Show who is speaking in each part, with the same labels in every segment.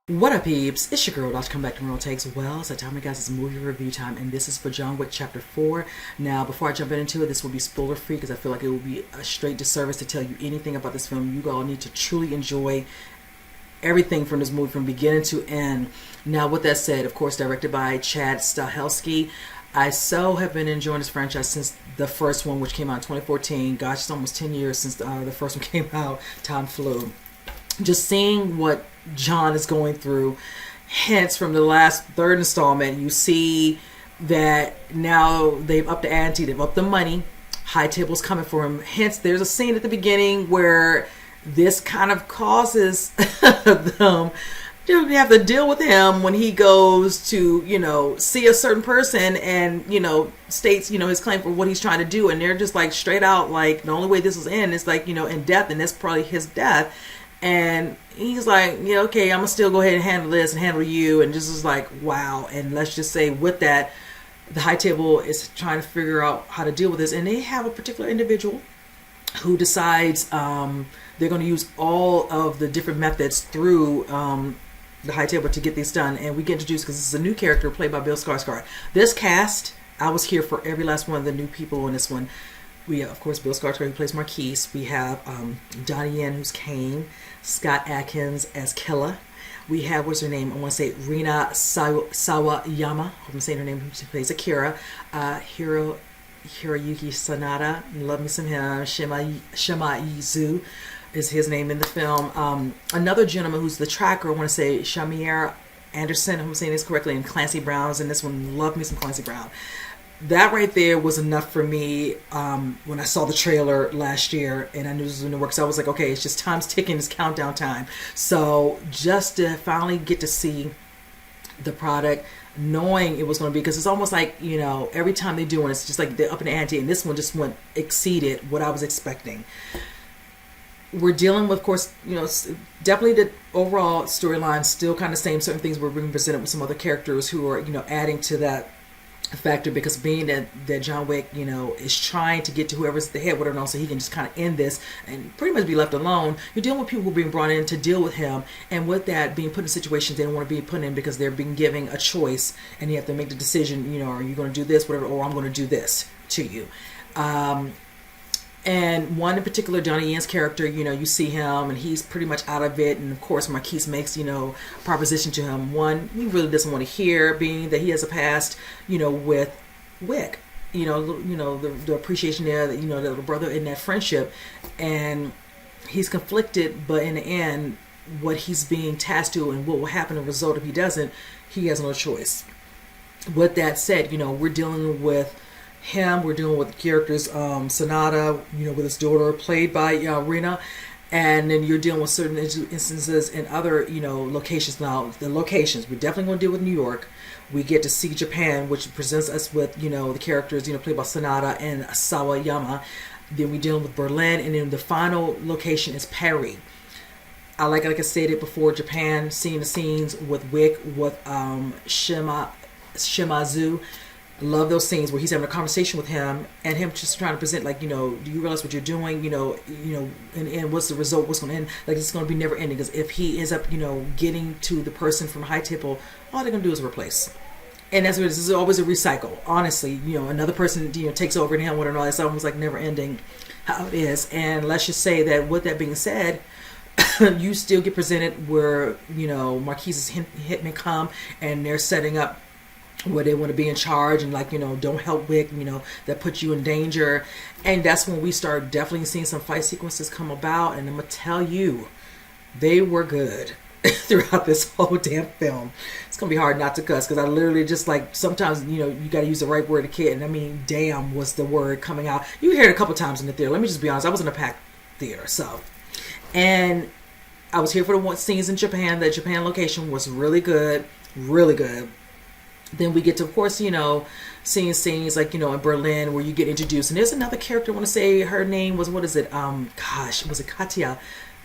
Speaker 1: What up, peeps? It's your girl, Dr. Come Back to World Takes. Well, it's time, guys. It's movie review time, and this is for John Wick Chapter 4. Now, before I jump into it, this will be spoiler-free because I feel like it will be a straight disservice to tell you anything about this film. You all need to truly enjoy everything from this movie from beginning to end. Now, with that said, of course, directed by Chad Stahelski. I have been enjoying this franchise since the first one, which came out in 2014. Gosh, it's almost 10 years since the first one came out. Time flew. Just seeing what John is going through, hence from the last third installment, you see that now they've upped the ante, they've upped the money, high tables coming for him. Hence, there's a scene at the beginning where this kind of causes them to have to deal with him when he goes to, see a certain person and, states, his claim for what he's trying to do. And they're just like straight out, like, the only way this will end is like, in death, and that's probably his death. And he's like, yeah, okay, I'm going to still go ahead and handle this and handle you. And just is like, wow. And let's just say with that, the high table is trying to figure out how to deal with this. And they have a particular individual who decides they're going to use all of the different methods through the high table to get this done. And we get introduced because this is a new character played by Bill Skarsgård. This cast, I was here for every last one of the new people in this one. We have, of course, Bill Skarsgård, who plays Marquise. We have Donnie Yen, who's Kane. Scott Adkins as Killa. We have, what's her name? I want to say Rina Sawayama. I hope I'm saying her name. She plays Akira. Hiroyuki Sanada. Love me some him. Shima Yizu is his name in the film. Another gentleman who's the tracker, I want to say Shamir Anderson. I hope I'm saying this correctly. And Clancy Brown's in this one. Love me some Clancy Brown. That right there was enough for me when I saw the trailer last year and I knew this was going to work. So I was like, okay, it's just time's ticking, it's countdown time. So just to finally get to see the product, knowing it was going to be, because it's almost like, every time they do one, it's just like they're up in the ante, and this one just exceeded what I was expecting. We're dealing with, of course, definitely the overall storyline still kind of same. Certain things were being presented with some other characters who are, adding to that factor, because being that John Wick, is trying to get to whoever's the head, whatever, so he can just kind of end this and pretty much be left alone. You're dealing with people who are being brought in to deal with him, and with that, being put in situations they don't want to be put in because they're being given a choice, and you have to make the decision, are you going to do this, whatever, or I'm going to do this to you. And one in particular, Donnie Yen's character, you see him and he's pretty much out of it. And of course, Marquise makes, a proposition to him. One, he really doesn't want to hear, being that he has a past, with Wick. The appreciation there, that, the little brother in that friendship. And he's conflicted, but in the end, what he's being tasked to and what will happen as a result if he doesn't, he has no choice. With that said, we're dealing with him. We're dealing with characters, Sonata, with his daughter, played by Rina, and then you're dealing with certain instances in other, locations. Now, the locations, we're definitely going to deal with New York. We get to see Japan, which presents us with, the characters, played by Sonata and Sawayama. Then we're dealing with Berlin, and then the final location is Paris. Like I stated before, Japan, seeing the scenes with Wick, with Shimazu. Love those scenes where he's having a conversation with him and him just trying to present, like, do you realize what you're doing, and what's the result, what's going to end, like, it's going to be never ending, because if he ends up, getting to the person from high table, all they're going to do is replace. And that's what this is, always a recycle, honestly. Another person, takes over and him, whatever, it's almost like never ending how it is. And let's just say that with that being said, you still get presented where, Marquise's hitmen come and they're setting up where they want to be in charge and, like, don't help Wick, that puts you in danger. And that's when we start definitely seeing some fight sequences come about, and I'm gonna tell you, they were good throughout this whole damn film. It's gonna be hard not to cuss, because I literally just, like, sometimes, you gotta use the right word to kid, and I mean, damn was the word coming out. You hear it a couple times in the theater. Let me just be honest, I was in a packed theater, so. And I was here for the scenes in Japan. The Japan location was really good, really good. Then we get to, of course, seeing scenes like, in Berlin where you get introduced. And there's another character, I want to say her name was, what is it? Was it Katya?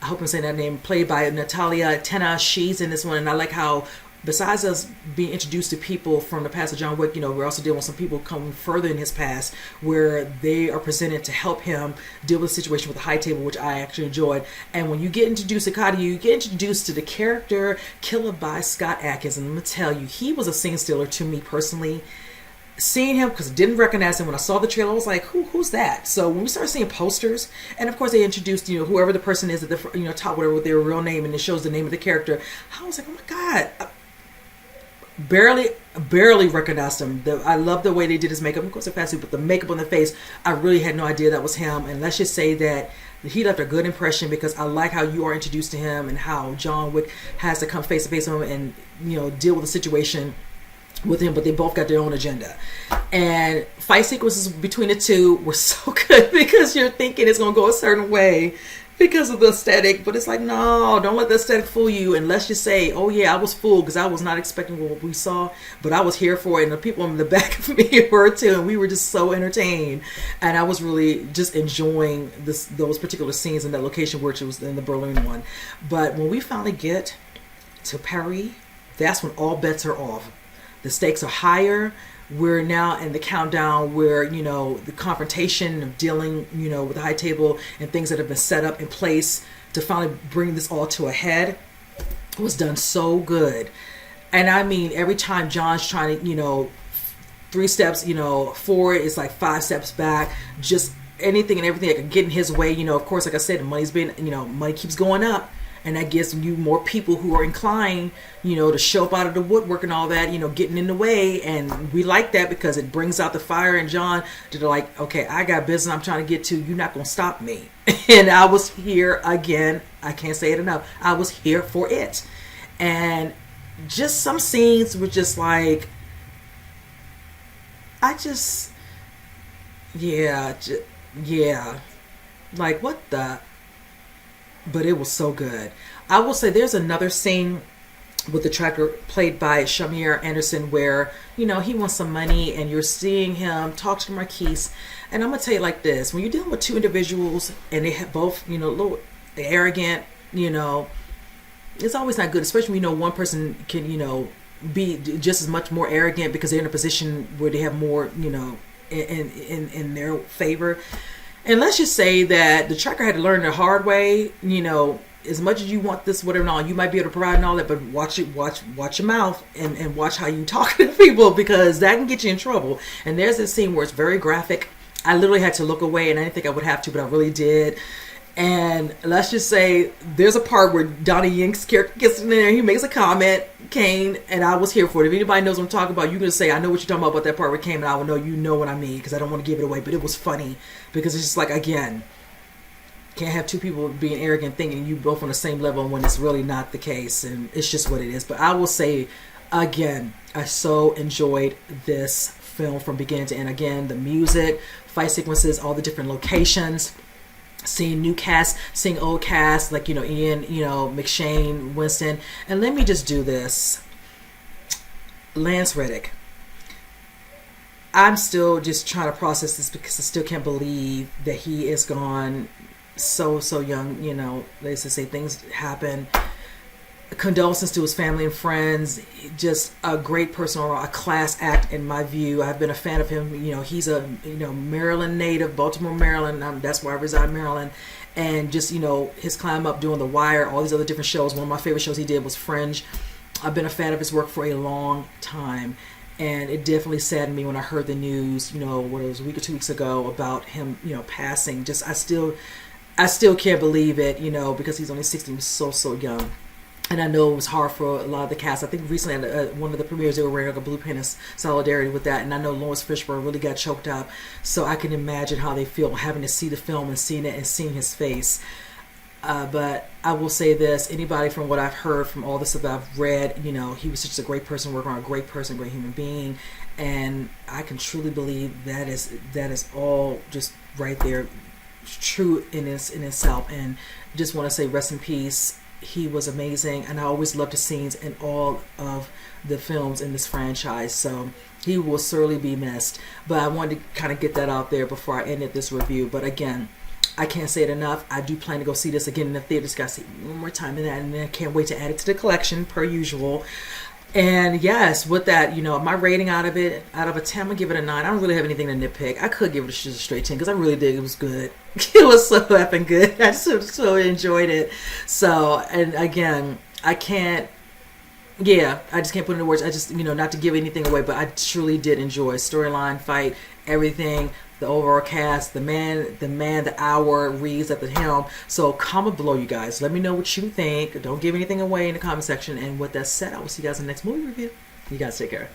Speaker 1: I hope I'm saying that name. Played by Natalia Tena. She's in this one. And I like how besides us being introduced to people from the past of John Wick, we're also dealing with some people coming further in his past where they are presented to help him deal with the situation with the high table, which I actually enjoyed. And when you get introduced to Cody, you get introduced to the character Killer by Scott Adkins. And I'm going to tell you, he was a scene stealer to me personally. Seeing him, because I didn't recognize him when I saw the trailer, I was like, who's that? So when we started seeing posters, and of course they introduced, whoever the person is at the, top, whatever, with their real name, and it shows the name of the character, I was like, oh my God. Barely recognized him. I love the way they did his makeup. Of course, they're fast, but the makeup on the face, I really had no idea that was him. And let's just say that he left a good impression, because I like how you are introduced to him and how John Wick has to come face to face with him and deal with the situation with him, but they both got their own agenda. And fight sequences between the two were so good, because you're thinking it's going to go a certain way because of the aesthetic, but it's like, no, don't let the aesthetic fool you. And let's just say, oh yeah, I was fooled, because I was not expecting what we saw, but I was here for it, and the people in the back of me were too, and we were just so entertained. And I was really just enjoying those particular scenes in that location, which was in the Berlin one. But when we finally get to Paris, that's when all bets are off. The stakes are higher. We're now in the countdown where, the confrontation of dealing, with the high table and things that have been set up in place to finally bring this all to a head was done so good. And I mean, every time John's trying to, 3 steps, forward, it's like 5 steps back. Just anything and everything that can get in his way. Of course, like I said, money keeps going up. And that gives you more people who are inclined, to show up out of the woodwork and all that, getting in the way. And we like that, because it brings out the fire in John to like, okay, I got business I'm trying to get to. You're not going to stop me. And I was here again. I can't say it enough. I was here for it. And just some scenes were just like, yeah. Like, what the... But it was so good. I will say there's another scene with the tracker played by Shamir Anderson where, he wants some money, and you're seeing him talk to the Marquise. And I'm going to tell you like this. When you're dealing with two individuals and they have both, a little arrogant, it's always not good, especially when one person can, be just as much more arrogant because they're in a position where they have more, in their favor. And let's just say that the tracker had to learn the hard way, as much as you want this, whatever and all, you might be able to provide and all that, but watch your mouth and watch how you talk to people, because that can get you in trouble. And there's this scene where it's very graphic. I literally had to look away, and I didn't think I would have to, but I really did. And let's just say there's a part where Donnie Yen's character gets in there, he makes a comment, Kane, and I was here for it. If anybody knows what I'm talking about, you're going to say, I know what you're talking about that part where Kane, and I will know you know what I mean, because I don't want to give it away. But it was funny, because it's just like, again, can't have two people being arrogant thinking you both on the same level when it's really not the case, and it's just what it is. But I will say, again, I so enjoyed this film from beginning to end. Again, the music, fight sequences, all the different locations, seeing new cast, seeing old cast, like, Ian, McShane, Winston. And let me just do this. Lance Reddick. I'm still just trying to process this, because I still can't believe that he is gone so young. They used to say things happen. Condolences to his family and friends. Just a great person, a class act in my view. I've been a fan of him. He's a Maryland native, Baltimore, Maryland. That's where I reside in Maryland. And just his climb up doing The Wire, all these other different shows. One of my favorite shows he did was Fringe. I've been a fan of his work for a long time, and it definitely saddened me when I heard the news. What it was, a week or 2 weeks ago, about him passing. Just I still can't believe it. Because he's only 60, he was so young. And I know it was hard for a lot of the cast. I think recently at one of the premieres, they were wearing like a blue pin of solidarity with that. And I know Lawrence Fishburne really got choked up. So I can imagine how they feel having to see the film and seeing it and seeing his face. But I will say this. Anybody from what I've heard, from all this that I've read, he was just a great person, working on a great person, great human being. And I can truly believe that is all just right there, true in itself. And just want to say rest in peace. He was amazing, and I always loved the scenes in all of the films in this franchise, so he will certainly be missed. But I wanted to kind of get that out there before I ended this review. But again, I can't say it enough. I do plan to go see this again in the theaters. Got to see it one more time in that, and I can't wait to add it to the collection per usual. And yes, with that, my rating out of it, out of a 10, I'm gonna give it a 9. I don't really have anything to nitpick. I could give it just a straight 10 because I really did. It was good. It was so effing good. I so enjoyed it. So, and again, I can't. Yeah, I just can't put it into words. I just, not to give anything away, but I truly did enjoy storyline, fight, everything, the overall cast, the hour Reeves at the helm. So comment below, you guys. Let me know what you think. Don't give anything away in the comment section. And with that said, I will see you guys in the next movie review. You guys take care.